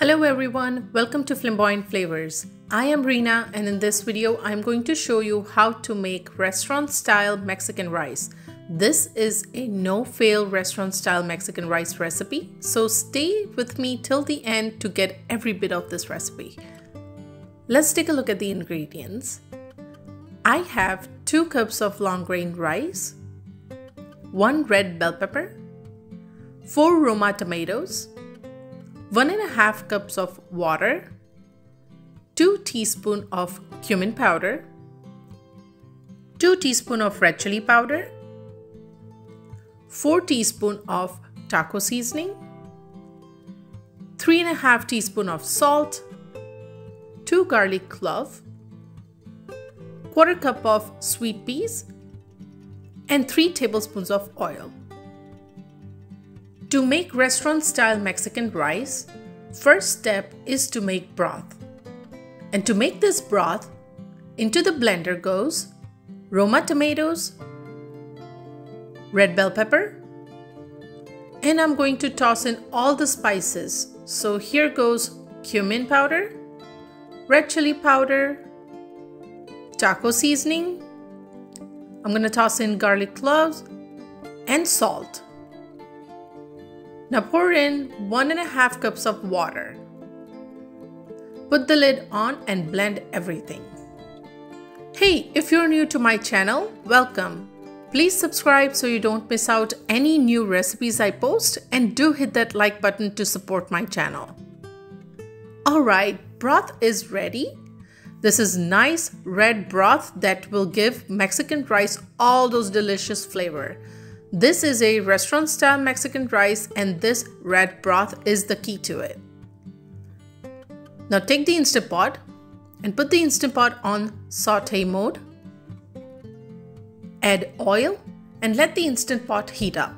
Hello everyone, welcome to Flamboyant Flavors. I am Reena and in this video I'm going to show you how to make restaurant-style Mexican rice. This is a no-fail restaurant-style Mexican rice recipe, so stay with me till the end to get every bit of this recipe. Let's take a look at the ingredients. I have 2 cups of long grain rice, 1 red bell pepper, 4 roma tomatoes, 1.5 cups of water, 2 teaspoons of cumin powder, 2 teaspoons of red chili powder, 4 teaspoons of taco seasoning, 3.5 teaspoons of salt, 2 garlic clove, 1/4 cup of sweet peas, and 3 tablespoons of oil. To make restaurant-style Mexican rice, first step is to make broth. And to make this broth, into the blender goes roma tomatoes, red bell pepper, and I'm going to toss in all the spices. So here goes cumin powder, red chili powder, taco seasoning, I'm going to toss in garlic cloves, and salt. Now pour in 1.5 cups of water. Put the lid on and blend everything. Hey, if you're new to my channel, welcome. Please subscribe so you don't miss out any new recipes I post, and do hit that like button to support my channel. Alright, broth is ready. This is nice red broth that will give Mexican rice all those delicious flavor. This is a restaurant-style Mexican rice and this red broth is the key to it. Now take the Instant Pot and put the Instant Pot on saute mode. Add oil and let the Instant Pot heat up.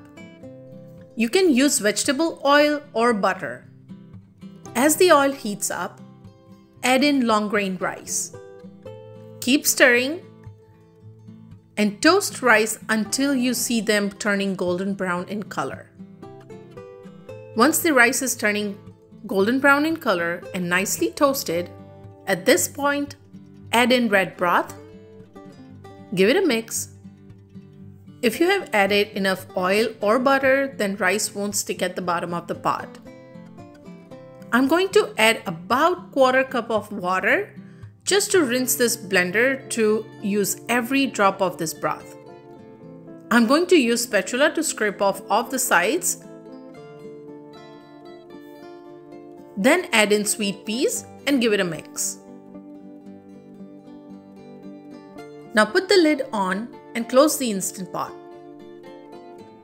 You can use vegetable oil or butter. As the oil heats up, add in long grain rice. Keep stirring and toast rice until you see them turning golden brown in color. Once the rice is turning golden brown in color and nicely toasted, at this point, add in red broth. Give it a mix. If you have added enough oil or butter, then rice won't stick at the bottom of the pot. I'm going to add about 1/4 cup of water just to rinse this blender to use every drop of this broth. I'm going to use spatula to scrape off the sides. Then add in sweet peas and give it a mix. Now put the lid on and close the Instant Pot.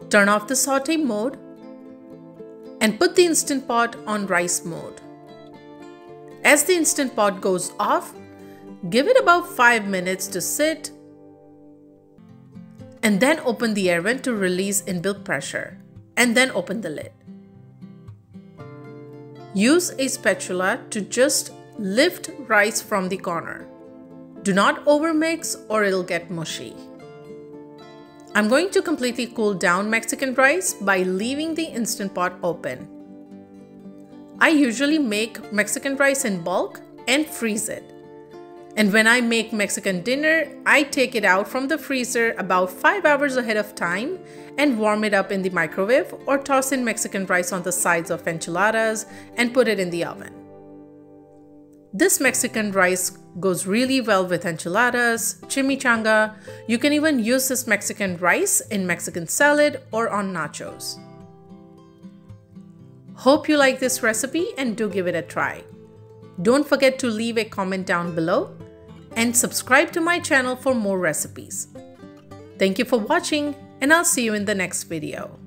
Turn off the saute mode and put the Instant Pot on rice mode. As the Instant Pot goes off, give it about 5 minutes to sit and then open the air vent to release inbuilt pressure and then open the lid. Use a spatula to just lift rice from the corner. Do not overmix or it'll get mushy. I'm going to completely cool down Mexican rice by leaving the Instant Pot open. I usually make Mexican rice in bulk and freeze it. And when I make Mexican dinner, I take it out from the freezer about 5 hours ahead of time and warm it up in the microwave or toss in Mexican rice on the sides of enchiladas and put it in the oven. This Mexican rice goes really well with enchiladas, chimichanga. You can even use this Mexican rice in Mexican salad or on nachos. Hope you like this recipe and do give it a try. Don't forget to leave a comment down below and subscribe to my channel for more recipes. Thank you for watching and I'll see you in the next video.